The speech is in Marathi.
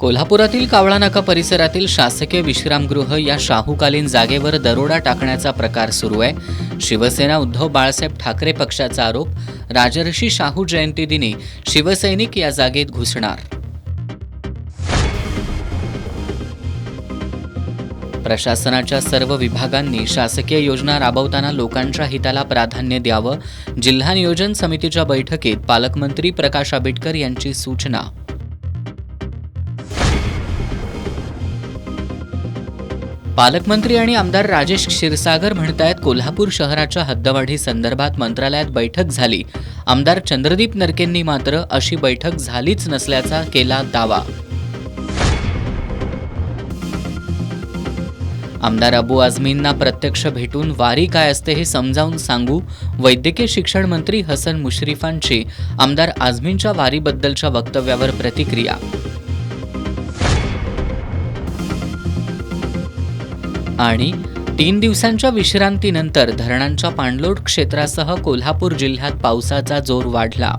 कोल्हापुरातील कावळा नाका परिसरातील शासकीय विश्रामगृह या शाहूकालीन जागेवर दरोडा टाकण्याचा प्रकार सुरू आहे. शिवसेना उद्धव बाळासाहेब ठाकरे पक्षाचा आरोप. राजर्षी शाहू जयंती दिनी शिवसैनिक या जागेत घुसणार. प्रशासनाच्या सर्व विभागांनी शासकीय योजना राबवताना लोकांच्या हिताला प्राधान्य द्यावं. जिल्हा नियोजन समितीच्या बैठकीत पालकमंत्री प्रकाश आंबेडकर यांची सूचना. पालकमंत्री आणि आमदार राजेश क्षीरसागर म्हणतायत कोल्हापूर शहराच्या हद्दवाढी संदर्भात मंत्रालयात बैठक झाली. आमदार चंद्रदीप नरकेंनी मात्र अशी बैठक झालीच नसल्याचा केला दावा. आमदार अबू आझमींना प्रत्यक्ष भेटून वारी काय असते हे समजावून सांगू. वैद्यकीय शिक्षण मंत्री हसन मुश्रीफांची आमदार आझमींच्या वारीबद्दलच्या वक्तव्यावर प्रतिक्रिया. आणि 3 दिवसांच्या विश्रांतीनंतर धरणांच्या पाणलोट क्षेत्रासह कोल्हापूर जिल्ह्यात पावसाचा जोर वाढला.